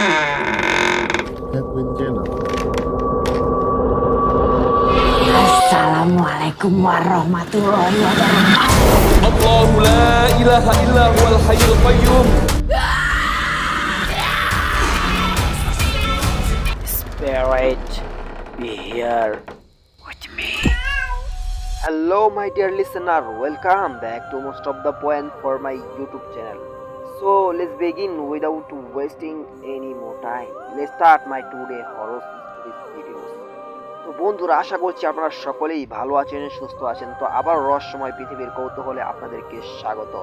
Edwin Jenner. Assalamualaikum warahmatullahi wabarakatuh. الله لا إله إلا هو الحي القيوم. Spirit, be here with me. Hello, my dear listener. Welcome back to Most of the Point for my YouTube channel. So let's begin without wasting any more time. Let's start my today horror stories videos. তো বন্ধুরা, আশা করছি আপনারা সকলেই ভালো আছেন, সুস্থ আছেন। তো আবার রহস্যময় পৃথিবীর কৌতূহলে আপনাদেরকে স্বাগত।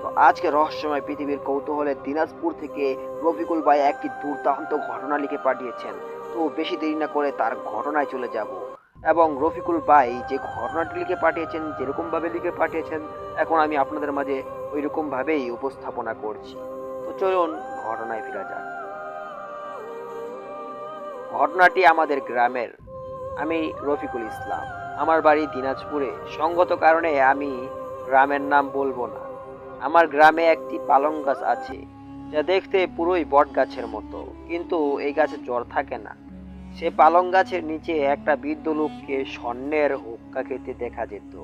তো আজকে রহস্যময় পৃথিবীর কৌতূহলে দিনাজপুর থেকে রফিকুল ভাই একটি দুর্দান্ত ঘটনা লিখে পাঠিয়েছেন। তো বেশি দেরি না করে তার ঘটনায় চলে যাব। এবং রফিকুল ভাই যে ঘটনাটি লিখে পাঠিয়েছেন, যেরকমভাবে লিখে পাঠিয়েছেন, এখন আমি আপনাদের মাঝে ওই রকমভাবেই উপস্থাপনা করছি। তো চলুন ঘটনায় ফেরা যাক। ঘটনাটি আমাদের গ্রামের। আমি রফিকুল ইসলাম, আমার বাড়ি দিনাজপুরে। সঙ্গত কারণে আমি গ্রামের নাম বলবো না। আমার গ্রামে একটি পালং গাছ আছে, যা দেখতে পুরোই বট গাছের মতো, কিন্তু এই গাছে জড় থাকে না। সে পালং গাছের নিচে একটা বৃদ্ধ লোককে স্বর্ণের হুক্কা খেতে দেখা যেত।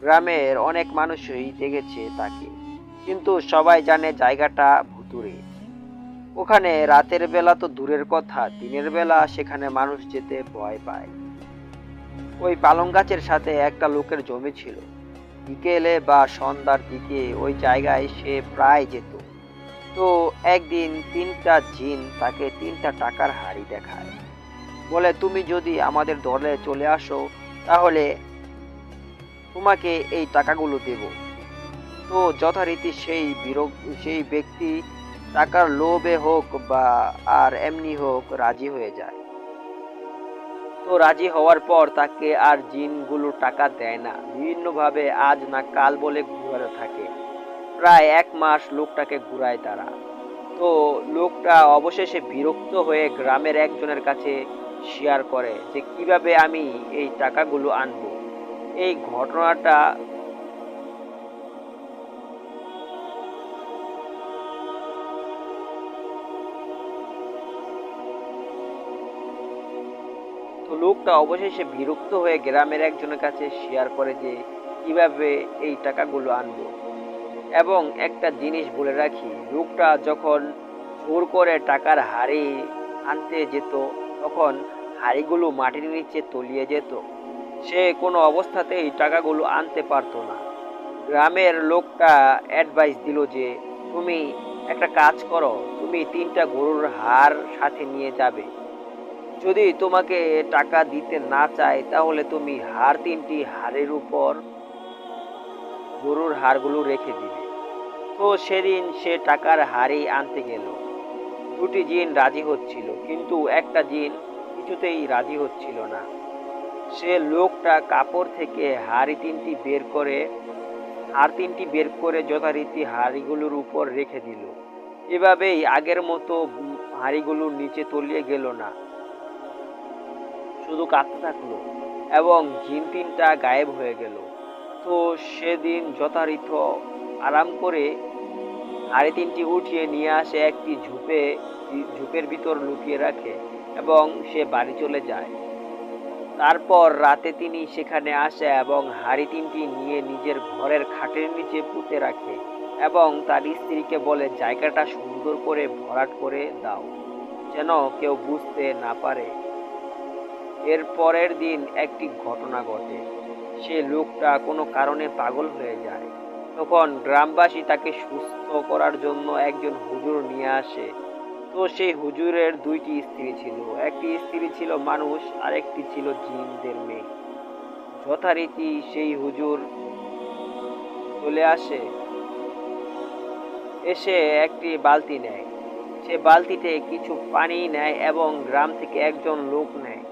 গ্রামের অনেক মানুষই দেখেছে তাকে, কিন্তু সবাই জানে জায়গাটা ভুতুড়ে। ওখানে রাতের বেলা তো দূরের কথা, দিনের বেলা সেখানে মানুষ যেতে ভয় পায়। ওই পালং গাছের সাথে একটা লোকের জমি ছিল। বিকেলে বা সন্ধ্যার দিকে ওই জায়গায় সে প্রায় যেত। তো একদিন তিনটা জিন তাকে তিনটা টাকার হাড়ি দেখায়, বলে তুমি যদি আমাদের দলে চলে আসো তাহলে তোমাকে এই টাকাগুলো দেব। তো যথারীতি সেই ব্যক্তি টাকার লোভে হোক বা আর এমনি হোক রাজি হয়ে যায়। তো রাজি হওয়ার পর তাকে আর জিনগুলো টাকা দেয় না, বিভিন্নভাবে আজ না কাল বলে ঘুরাতে থাকে। প্রায় 1 মাস লোকটাকে ঘুরায় তারা। তো লোকটা অবশেষে বিরক্ত হয়ে গ্রামের একজনের কাছে শেয়ার করে যে কিভাবে আমি এই টাকাগুলো আনবো। এই ঘটনাটা তো লোকটা অবশেষে বিরক্ত হয়ে গ্রামের একজনের কাছে শেয়ার করে যে কিভাবে এই টাকাগুলো আনবো। এবং একটা জিনিস বলে রাখি, লোকটা যখন জোর করে টাকার হাড়ি আনতে যেত, তখন হাড়িগুলো মাটির নিচে তলিয়ে যেত। সে কোনো অবস্থাতেই টাকাগুলো আনতে পারতো না। গ্রামের লোকটা অ্যাডভাইস দিল যে তুমি একটা কাজ করো, তুমি 3টা গরুর হাড় সাথে নিয়ে যাবে। যদি তোমাকে টাকা দিতে না চায় তাহলে তুমি হাড় 3টি হাড়ের উপর গরুর হাড়গুলো রেখে দিবে। তো সেদিন সে টাকার হাড়ি আনতে গেল। 2টি জিন রাজি হচ্ছিল, কিন্তু একটা জিন কিছুতেই রাজি হচ্ছিল না। সে লোকটা কাপড় থেকে হাড় 3টি বের করে যথারীতি হাড়িগুলোর উপর রেখে দিল। এভাবেই আগের মতো হাড়িগুলোর নিচে তলিয়ে গেল না, শুধু কাঁদতে থাকলো এবং জিন 3টা গায়েব হয়ে গেল। তো সেদিন যথারীতি আরাম করে হাড়ি 3টি উঠিয়ে নিয়ে আসে একটি ঝোপের ভিতর লুকিয়ে রাখে এবং সে বাড়ি চলে যায়। তারপর রাতে তিনি সেখানে আসে এবং হাড়ি 3টি নিয়ে নিজের ঘরের খাটের নিচে পুঁতে রাখে এবং তার স্ত্রীকে বলে জায়গাটা সুন্দর করে ভরাট করে দাও, যেন কেউ বুঝতে না পারে। এর পরের দিন একটি ঘটনা ঘটে। সে লোকটা কোনো কারণে পাগল হয়ে যায়। তখন গ্রামবাসী তাকে সুস্থ করার জন্য একজন হুজুর নিয়ে আসে। তো সেই হুজুরের 2টি স্ত্রী ছিল। একটি স্ত্রী ছিল মানুষ আর একটি ছিল জিনদের মেয়ে। যথারীতি সেই হুজুর চলে আসে, এসে একটি বালতি নেয়। সে বালতিতে কিছু পানি নেয় এবং গ্রাম থেকে একজন লোক নেয়।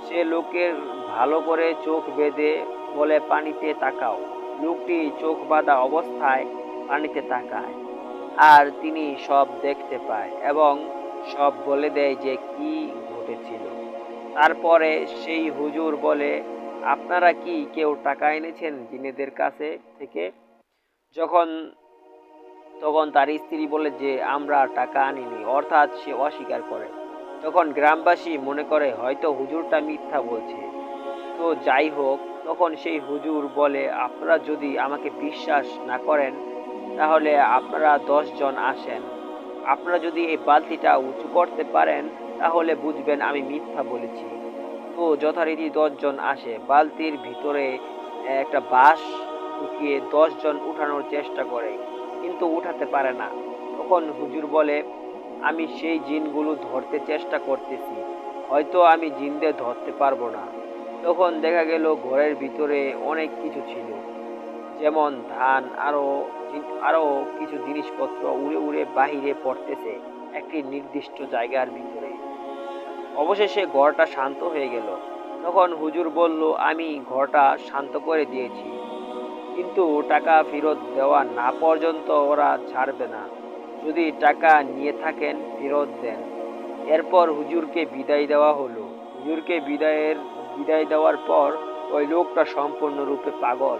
সে লোকের ভালো করে চোখ বেঁধে বলে পানিতে তাকাও। লোকটি চোখ বাঁধা অবস্থায় পানিতে তাকায় আর তিনি সব দেখতে পায় এবং সব বলে দেয় যে কি ঘটেছিল। তারপরে সেই হুজুর বলে, আপনারা কি কেউ টাকা এনেছেন জিনেদের কাছে থেকে? যখন তখন তার স্ত্রী বলে যে আমরা টাকা আনিনি, অর্থাৎ সে অস্বীকার করে। তখন গ্রামবাসী মনে করে হয়তো হুজুরটা মিথ্যা বলছে। তো যাই হোক, তখন সেই হুজুর বলে আপনারা যদি আমাকে বিশ্বাস না করেন তাহলে আপনারা 10 জন আসেন। আপনারা যদি এই বালতিটা উঁচু করতে পারেন তাহলে বুঝবেন আমি মিথ্যা বলেছি। তো যথারীতি 10 জন আসে। বালতির ভিতরে একটা বাঁশ ঢুকিয়ে 10 জন উঠানোর চেষ্টা করে, কিন্তু উঠাতে পারে না। তখন হুজুর বলে আমি সেই জিনগুলো ধরতে চেষ্টা করতেছি, হয়তো আমি জিনদের ধরতে পারবো না। তখন দেখা গেল ঘরের ভিতরে অনেক কিছু ছিল, যেমন ধান, আরো কিছু জিনিসপত্র উড়ে উড়ে বাহিরে পড়তেছে একটি নির্দিষ্ট জায়গার ভিতরে। অবশেষে ঘরটা শান্ত হয়ে গেল। তখন হুজুর বলল আমি ঘরটা শান্ত করে দিয়েছি, কিন্তু টাকা ফেরত দেওয়া না পর্যন্ত ওরা ছাড়বে না। যদি টাকা নিয়ে থাকেন ফেরত দেন। এরপর হুজুরকে বিদায় দেওয়া হলো। হুজুরকে বিদায় দেওয়ার পর ওই লোকটা সম্পূর্ণরূপে পাগল।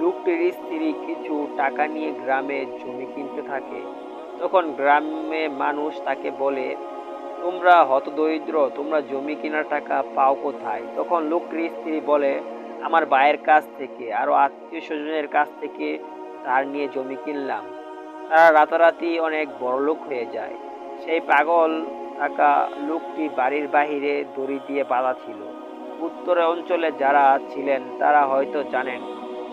লোকটির স্ত্রী কিছু টাকা নিয়ে গ্রামে জমি কিনতে থাকে। তখন গ্রামে মানুষ তাকে বলে তোমরা হতদরিদ্র, তোমরা জমি কেনার টাকা পাও কোথায়? তখন লোকটির স্ত্রী বলে আমার ভাইয়ের কাছ থেকে, আরো আত্মীয় স্বজনের কাছ থেকে ধার নিয়ে জমি কিনলাম। তারা রাতারাতি অনেক বড়লোক হয়ে যায়। সেই পাগল থাকা লোকটি বাড়ির বাহিরে দড়ি দিয়ে বাঁধা ছিল। উত্তরে অঞ্চলে যারা ছিলেন তারা হয়তো জানেন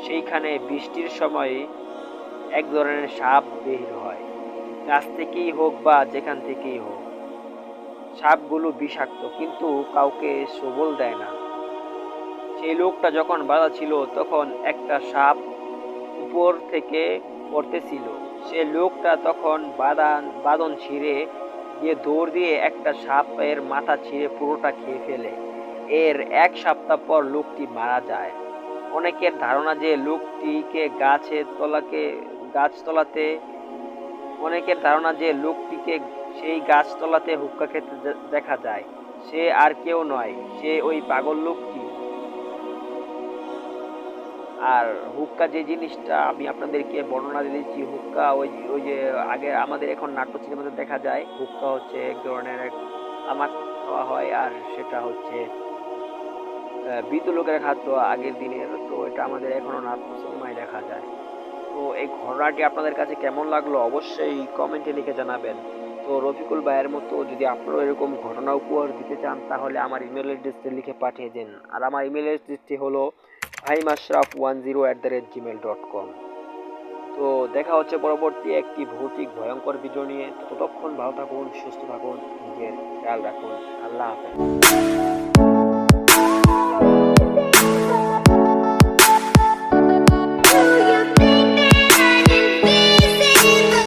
সেইখানে বৃষ্টির সময় এক ধরনের সাপ বের হয়, গাছ থেকেই হোক বা যেখান থেকেই হোক। সাপগুলো বিষাক্ত, কিন্তু কাউকে সবল দেয় না। সেই লোকটা যখন বাঁধা ছিল তখন একটা সাপ উপর থেকে পড়তেছিল। সে লোকটা তখন বাঁধন ছিঁড়ে দিয়ে দৌড় দিয়ে একটা সাপের মাথা ছিঁড়ে পুরোটা খেয়ে ফেলে। এর 1 সপ্তাহ পর লোকটি মারা যায়। অনেকের ধারণা যে লোকটিকে গাছতলাতে অনেকের ধারণা যে লোকটিকে সেই গাছতলাতে হুক্কা খেতে দেখা যায়। সে আর কেউ নয়, সে ওই পাগল লোকটি। আর হুক্কা যে জিনিসটা আমি আপনাদেরকে বর্ণনা দিয়েছি, হুক্কা ওই ওই যে আগে আমাদের এখন নাট্য সিনেমাতে দেখা যায়, হুক্কা হচ্ছে এক ধরনের তামাক খাওয়া হয়, আর সেটা হচ্ছে বৃদ্ধ লোকের খাদ্য আগের দিনের। তো এটা আমাদের এখনো নাট্য সিনেমায় দেখা যায়। তো এই ঘটনাটি আপনাদের কাছে কেমন লাগলো অবশ্যই কমেন্টে লিখে জানাবেন। তো রফিকুল ভাইয়ের মতো যদি আপনারাও এরকম ঘটনা উপহার দিতে চান তাহলে আমার ইমেল অ্যাড্রেসটি লিখে পাঠিয়ে দিন। আর আমার ইমেল অ্যাড্রেসটি হলো bhaimashraf10@gmail.com। তো দেখা হচ্ছে পরবর্তী একটি ভৌতিক ভয়ঙ্কর ভিডিও নিয়ে। ততক্ষণ ভালো থাকুন, সুস্থ থাকুন, নিজের খেয়াল রাখুন। আল্লাহ হাফেজ।